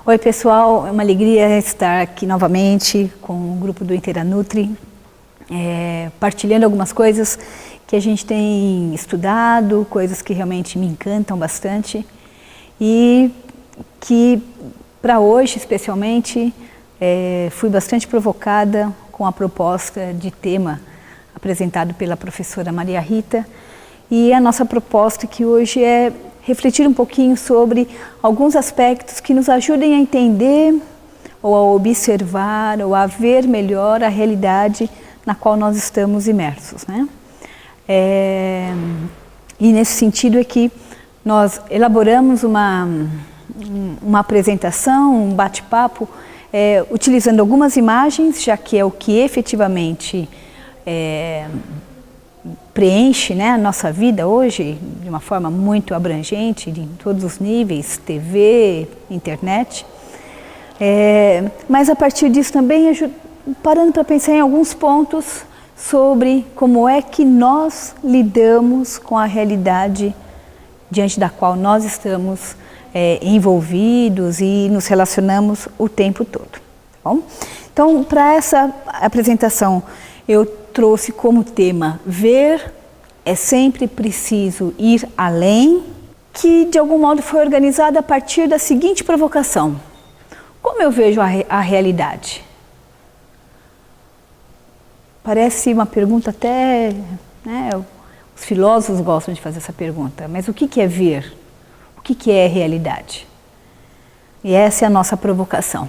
Oi pessoal, é uma alegria estar aqui novamente com o grupo do Interanutri, partilhando algumas coisas que a gente tem estudado, coisas que realmente me encantam bastante e que para hoje especialmente fui bastante provocada com a proposta de tema apresentado pela professora Maria Rita, e a nossa proposta que hoje é refletir um pouquinho sobre alguns aspectos que nos ajudem a entender ou a observar ou a ver melhor a realidade na qual nós estamos imersos, né? E nesse sentido é que nós elaboramos uma apresentação, um bate-papo, utilizando algumas imagens, já que é o que efetivamente preenche, né, a nossa vida hoje de uma forma muito abrangente, em todos os níveis, TV, internet. Mas a partir disso também, parando para pensar em alguns pontos sobre como é que nós lidamos com a realidade diante da qual nós estamos envolvidos e nos relacionamos o tempo todo. Tá bom? Então, para essa apresentação, eu trouxe como tema ver é sempre preciso ir além, que de algum modo foi organizada a partir da seguinte provocação: como eu vejo a realidade? Parece uma pergunta até, né, os filósofos gostam de fazer essa pergunta, mas o que é ver? O que é realidade? E essa é a nossa provocação.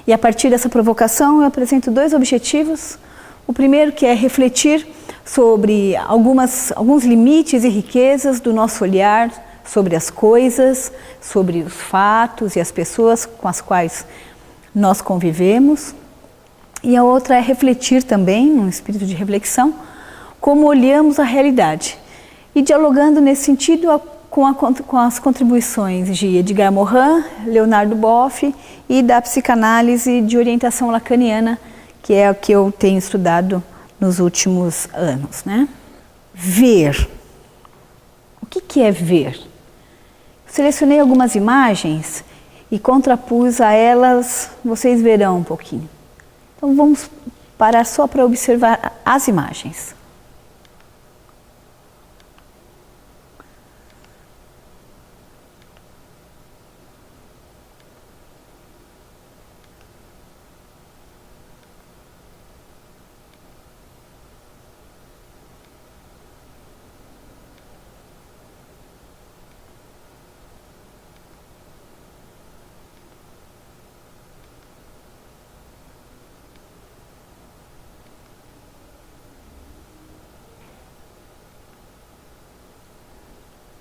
E a partir dessa provocação eu apresento dois objetivos. O primeiro, que é refletir sobre alguns limites e riquezas do nosso olhar sobre as coisas, sobre os fatos e as pessoas com as quais nós convivemos. E a outra é refletir também, num espírito de reflexão, como olhamos a realidade. E dialogando nesse sentido com as contribuições de Edgar Morin, Leonardo Boff e da psicanálise de orientação lacaniana, que é o que eu tenho estudado nos últimos anos, né? Ver. O que é ver? Selecionei algumas imagens e contrapus a elas, vocês verão um pouquinho. Então vamos parar só para observar as imagens.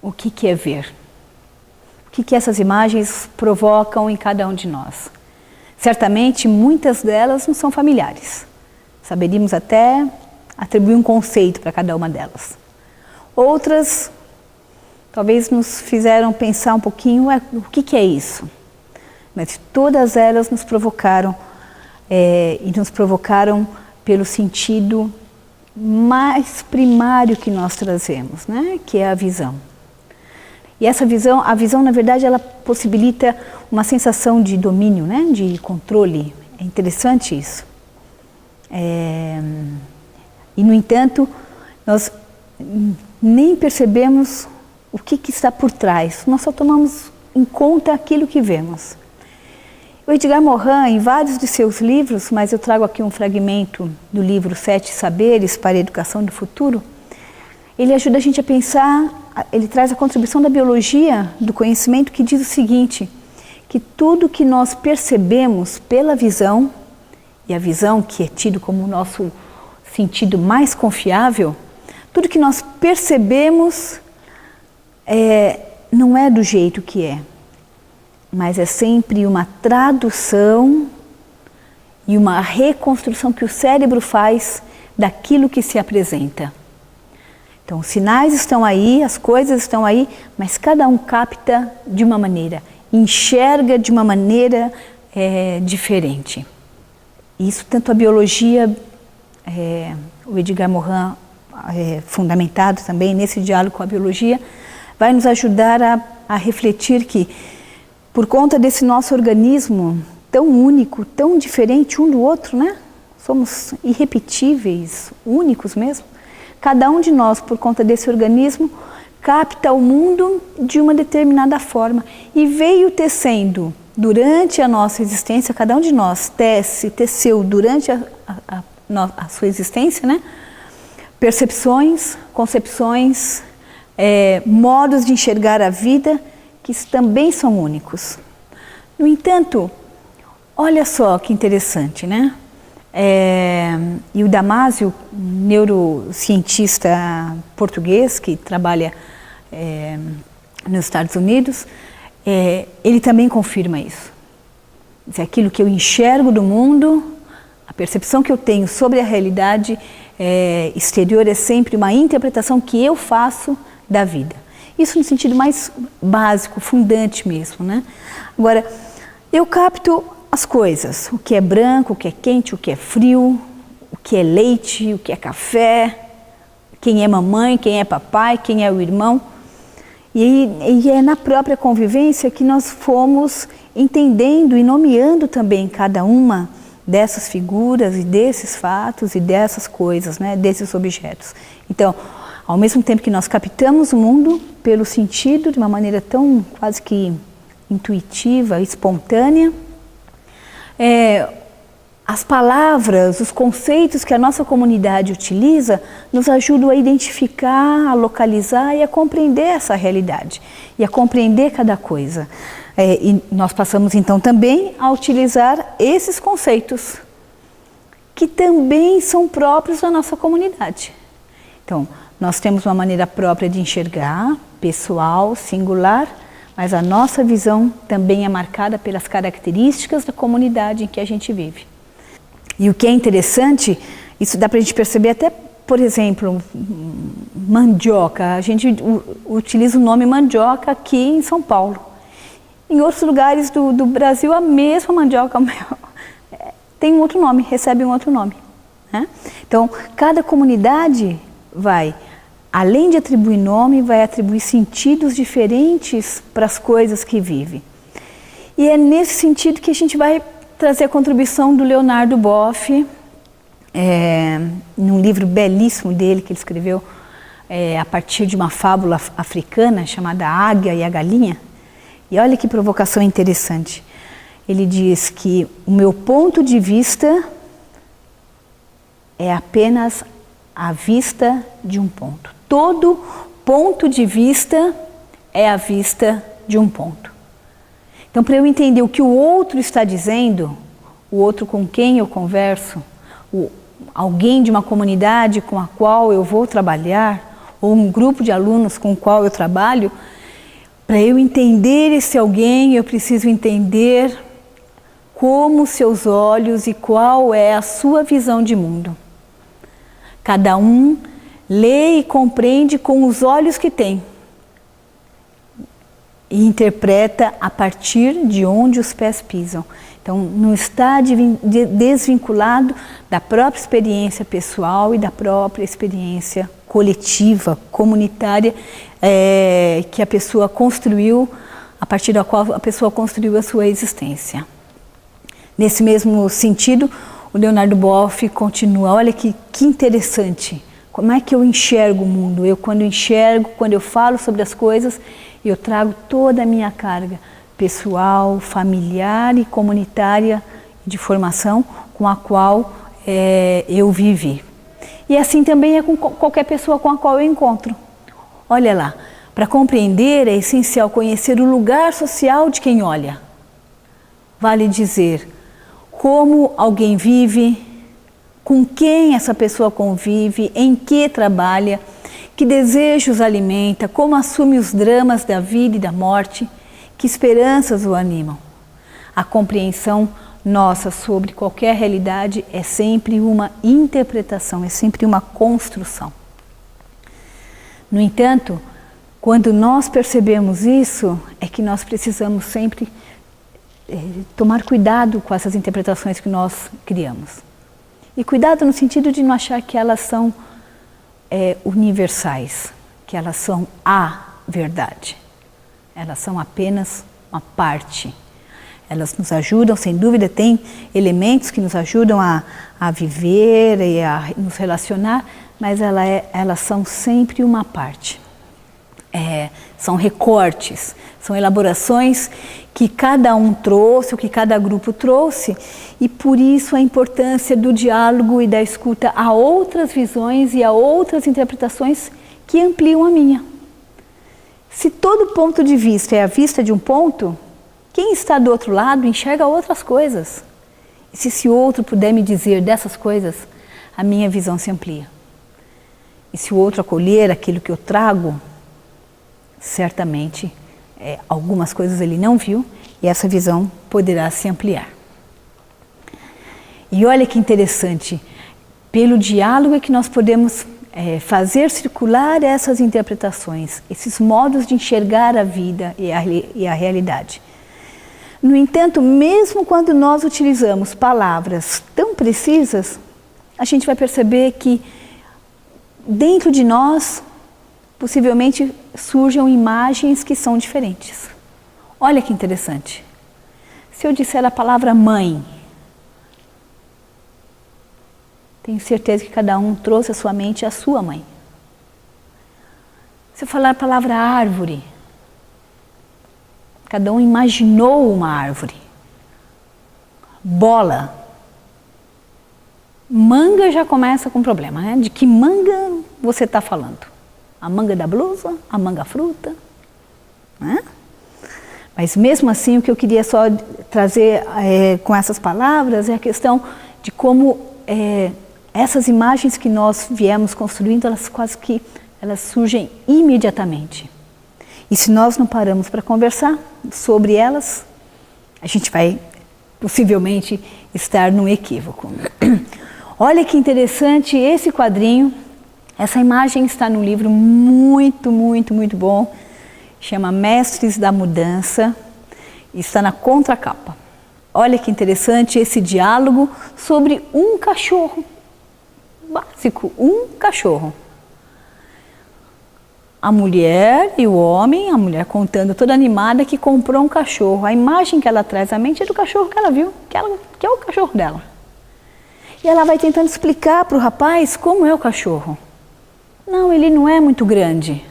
O que é ver? O que essas imagens provocam em cada um de nós? Certamente, muitas delas não são familiares. Saberíamos até atribuir um conceito para cada uma delas. Outras, talvez nos fizeram pensar um pouquinho, o que é isso? Mas todas elas nos provocaram, e nos provocaram pelo sentido mais primário que nós trazemos, né? Que é a visão. E essa visão, a visão na verdade ela possibilita uma sensação de domínio, né? De controle. É interessante isso. E no entanto, nós nem percebemos o que está por trás. Nós só tomamos em conta aquilo que vemos. O Edgar Morin, em vários de seus livros, mas eu trago aqui um fragmento do livro Sete Saberes para a Educação do Futuro, ele ajuda a gente a pensar, ele traz a contribuição da biologia, do conhecimento, que diz o seguinte, que tudo que nós percebemos pela visão, e a visão que é tido como o nosso sentido mais confiável, tudo que nós percebemos não é do jeito que é, mas é sempre uma tradução e uma reconstrução que o cérebro faz daquilo que se apresenta. Então, os sinais estão aí, as coisas estão aí, mas cada um capta de uma maneira, enxerga de uma maneira diferente. Isso, tanto a biologia, o Edgar Morin, fundamentado também nesse diálogo com a biologia, vai nos ajudar a refletir que, por conta desse nosso organismo tão único, tão diferente um do outro, né? Somos irrepetíveis, únicos mesmo. Cada um de nós, por conta desse organismo, capta o mundo de uma determinada forma e veio tecendo durante a nossa existência, cada um de nós teceu durante a sua existência, né? Percepções, concepções, modos de enxergar a vida que também são únicos. No entanto, olha só que interessante, né? E o Damásio, neurocientista português que trabalha nos Estados Unidos, ele também confirma isso. Aquilo que eu enxergo do mundo, a percepção que eu tenho sobre a realidade exterior é sempre uma interpretação que eu faço da vida. Isso no sentido mais básico, fundante mesmo, né? Agora, eu capto as coisas, o que é branco, o que é quente, o que é frio, o que é leite, o que é café, quem é mamãe, quem é papai, quem é o irmão. E é na própria convivência que nós fomos entendendo e nomeando também cada uma dessas figuras e desses fatos e dessas coisas, né, desses objetos. Então, ao mesmo tempo que nós captamos o mundo pelo sentido de uma maneira tão quase que intuitiva, espontânea, as palavras, os conceitos que a nossa comunidade utiliza nos ajudam a identificar, a localizar e a compreender essa realidade e a compreender cada coisa. E nós passamos então também a utilizar esses conceitos que também são próprios da nossa comunidade. Então, nós temos uma maneira própria de enxergar, pessoal, singular, mas a nossa visão também é marcada pelas características da comunidade em que a gente vive. E o que é interessante, isso dá para a gente perceber até, por exemplo, mandioca. A gente utiliza o nome mandioca aqui em São Paulo. Em outros lugares do Brasil, a mesma mandioca tem um outro nome, recebe um outro nome, né? Então, cada comunidade vai, além de atribuir nome, vai atribuir sentidos diferentes para as coisas que vive. E é nesse sentido que a gente vai trazer a contribuição do Leonardo Boff, num livro belíssimo dele que ele escreveu a partir de uma fábula africana chamada A Águia e a Galinha. E olha que provocação interessante. Ele diz que o meu ponto de vista é apenas a vista de um ponto. Todo ponto de vista é a vista de um ponto. Então, para eu entender o que o outro está dizendo, o outro com quem eu converso, alguém de uma comunidade com a qual eu vou trabalhar, ou um grupo de alunos com o qual eu trabalho, para eu entender esse alguém, eu preciso entender como seus olhos e qual é a sua visão de mundo. Cada um lê e compreende com os olhos que tem e interpreta a partir de onde os pés pisam. Então, não está desvinculado da própria experiência pessoal e da própria experiência coletiva, comunitária, que a pessoa construiu, a partir da qual a pessoa construiu a sua existência. Nesse mesmo sentido, o Leonardo Boff continua, olha que interessante, como é que eu enxergo o mundo? Quando eu falo sobre as coisas, eu trago toda a minha carga pessoal, familiar e comunitária de formação com a qual eu vivi. E assim também é com qualquer pessoa com a qual eu encontro. Olha lá, para compreender é essencial conhecer o lugar social de quem olha. Vale dizer como alguém vive, com quem essa pessoa convive, em que trabalha, que desejos alimenta, como assume os dramas da vida e da morte, que esperanças o animam. A compreensão nossa sobre qualquer realidade é sempre uma interpretação, é sempre uma construção. No entanto, quando nós percebemos isso, é que nós precisamos sempre tomar cuidado com essas interpretações que nós criamos. E cuidado no sentido de não achar que elas são universais, que elas são a verdade. Elas são apenas uma parte. Elas nos ajudam, sem dúvida, tem elementos que nos ajudam a viver e a nos relacionar, mas elas são sempre uma parte. São recortes, são elaborações que cada um trouxe, ou que cada grupo trouxe, e por isso a importância do diálogo e da escuta a outras visões e a outras interpretações que ampliam a minha. Se todo ponto de vista é a vista de um ponto, quem está do outro lado enxerga outras coisas. E se esse outro puder me dizer dessas coisas, a minha visão se amplia. E se o outro acolher aquilo que eu trago, certamente algumas coisas ele não viu e essa visão poderá se ampliar. E olha que interessante, pelo diálogo é que nós podemos fazer circular essas interpretações, esses modos de enxergar a vida e a realidade. No entanto, mesmo quando nós utilizamos palavras tão precisas, a gente vai perceber que dentro de nós, possivelmente surjam imagens que são diferentes. Olha que interessante. Se eu disser a palavra mãe, tenho certeza que cada um trouxe à sua mente a sua mãe. Se eu falar a palavra árvore, cada um imaginou uma árvore. Bola. Manga já começa com problema, né? De que manga você está falando? A manga da blusa? A manga fruta? Né? Mas mesmo assim, o que eu queria só trazer com essas palavras é a questão de como essas imagens que nós viemos construindo, elas quase que elas surgem imediatamente. E se nós não paramos para conversar sobre elas, a gente vai possivelmente estar num equívoco. Olha que interessante esse quadrinho. Essa imagem está num livro muito, muito, muito bom. Chama Mestres da Mudança. Está na contracapa. Olha que interessante esse diálogo sobre um cachorro. Básico, um cachorro. A mulher e o homem, a mulher contando toda animada que comprou um cachorro. A imagem que ela traz à mente é do cachorro que ela viu, que é o cachorro dela. E ela vai tentando explicar para o rapaz como é o cachorro. Não, ele não é muito grande.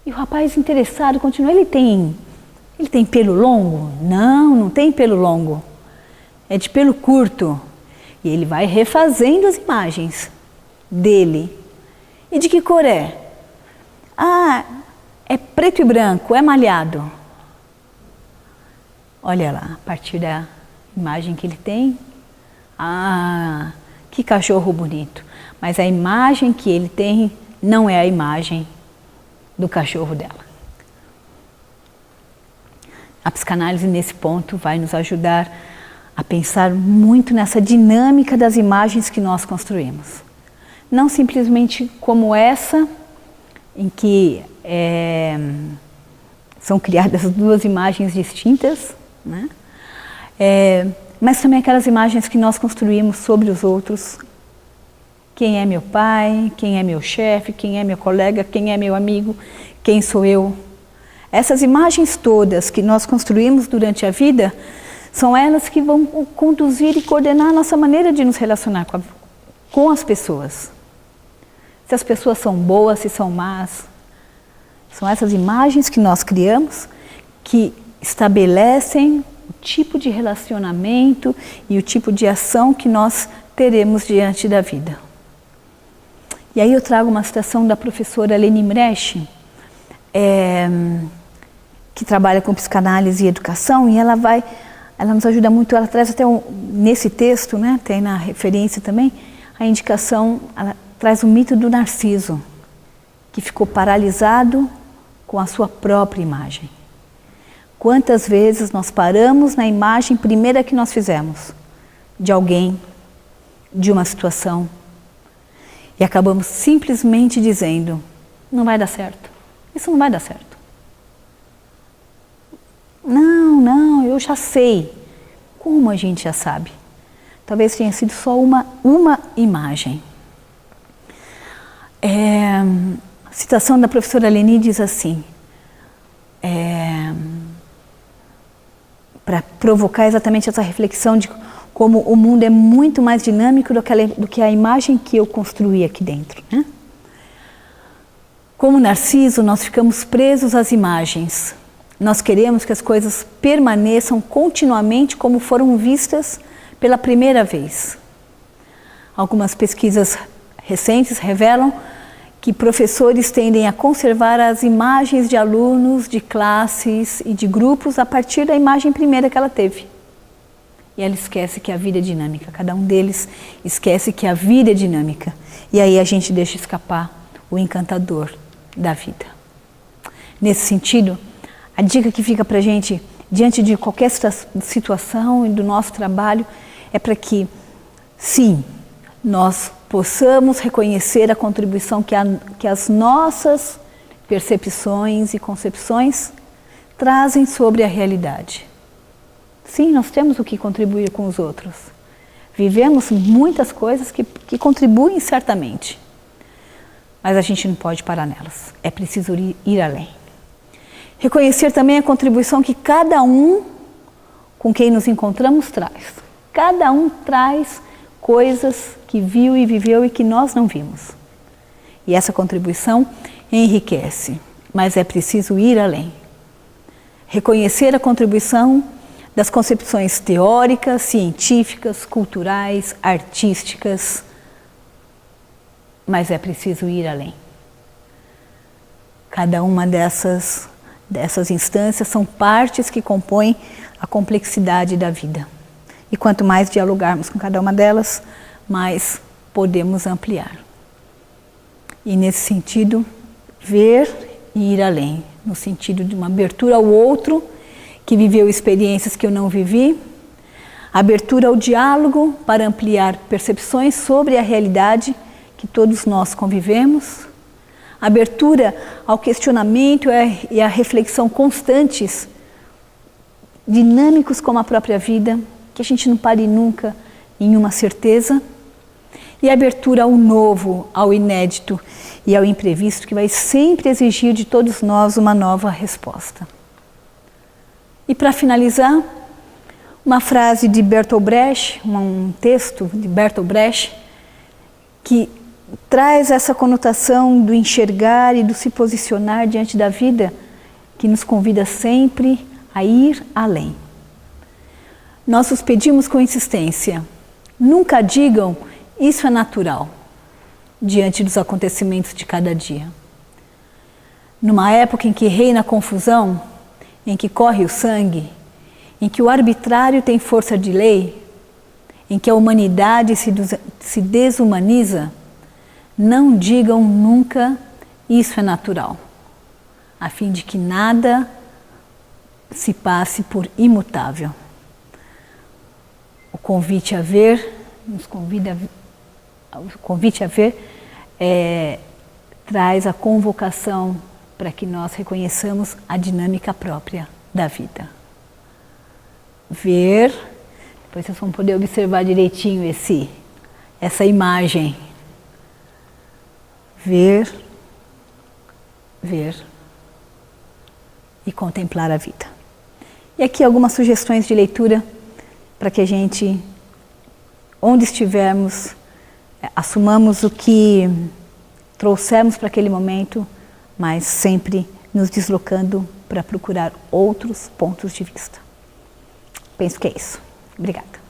E o rapaz interessado continua, ele tem pelo longo? Não, não tem pelo longo. É de pelo curto. E ele vai refazendo as imagens dele. E de que cor é? Ah, é preto e branco, é malhado. Olha lá, a partir da imagem que ele tem. Ah, que cachorro bonito. Mas a imagem que ele tem não é a imagem do cachorro dela. A psicanálise, nesse ponto, vai nos ajudar a pensar muito nessa dinâmica das imagens que nós construímos. Não simplesmente como essa, em que são criadas duas imagens distintas, né? Mas também aquelas imagens que nós construímos sobre os outros. Quem é meu pai, quem é meu chefe, quem é meu colega, quem é meu amigo, quem sou eu. Essas imagens todas que nós construímos durante a vida, são elas que vão conduzir e coordenar a nossa maneira de nos relacionar com as pessoas. Se as pessoas são boas, se são más. São essas imagens que nós criamos que estabelecem o tipo de relacionamento e o tipo de ação que nós teremos diante da vida. E aí eu trago uma citação da professora Leni Mresch, que trabalha com psicanálise e educação, e ela nos ajuda muito, ela traz até nesse texto, né, tem na referência também, a indicação, ela traz o mito do Narciso, que ficou paralisado com a sua própria imagem. Quantas vezes nós paramos na imagem primeira que nós fizemos, de alguém, de uma situação, e acabamos simplesmente dizendo, não vai dar certo, isso não vai dar certo. Não, eu já sei. Como a gente já sabe? Talvez tenha sido só uma imagem. A citação da professora Leni diz assim, para provocar exatamente essa reflexão de como o mundo é muito mais dinâmico do que a imagem que eu construí aqui dentro, né? Como Narciso, nós ficamos presos às imagens. Nós queremos que as coisas permaneçam continuamente como foram vistas pela primeira vez. Algumas pesquisas recentes revelam que professores tendem a conservar as imagens de alunos, de classes e de grupos a partir da imagem primeira que ela teve. E ela esquece que a vida é dinâmica, cada um deles esquece que a vida é dinâmica. E aí a gente deixa escapar o encantador da vida. Nesse sentido, a dica que fica para a gente, diante de qualquer situação e do nosso trabalho, é para que, sim, nós possamos reconhecer a contribuição que as nossas percepções e concepções trazem sobre a realidade. Sim, nós temos o que contribuir com os outros. Vivemos muitas coisas que contribuem certamente, mas a gente não pode parar nelas. É preciso ir além. Reconhecer também a contribuição que cada um com quem nos encontramos traz. Cada um traz coisas que viu e viveu e que nós não vimos. E essa contribuição enriquece, mas é preciso ir além. Reconhecer a contribuição das concepções teóricas, científicas, culturais, artísticas, mas é preciso ir além. Cada uma dessas instâncias são partes que compõem a complexidade da vida. E quanto mais dialogarmos com cada uma delas, mais podemos ampliar. E nesse sentido, ver e ir além, no sentido de uma abertura ao outro, que viveu experiências que eu não vivi, abertura ao diálogo para ampliar percepções sobre a realidade que todos nós convivemos, abertura ao questionamento e à reflexão constantes, dinâmicos como a própria vida, que a gente não pare nunca em uma certeza, e abertura ao novo, ao inédito e ao imprevisto, que vai sempre exigir de todos nós uma nova resposta. E para finalizar, uma frase de Bertolt Brecht, um texto de Bertolt Brecht, que traz essa conotação do enxergar e do se posicionar diante da vida, que nos convida sempre a ir além. Nós os pedimos com insistência, nunca digam, isso é natural, diante dos acontecimentos de cada dia. Numa época em que reina a confusão, em que corre o sangue, em que o arbitrário tem força de lei, em que a humanidade se desumaniza, não digam nunca, isso é natural, a fim de que nada se passe por imutável. O convite a ver, o convite a ver traz a convocação para que nós reconheçamos a dinâmica própria da vida. Ver, depois vocês vão poder observar direitinho essa imagem. Ver e contemplar a vida. E aqui algumas sugestões de leitura para que a gente, onde estivermos, assumamos o que trouxemos para aquele momento, mas sempre nos deslocando para procurar outros pontos de vista. Penso que é isso. Obrigada.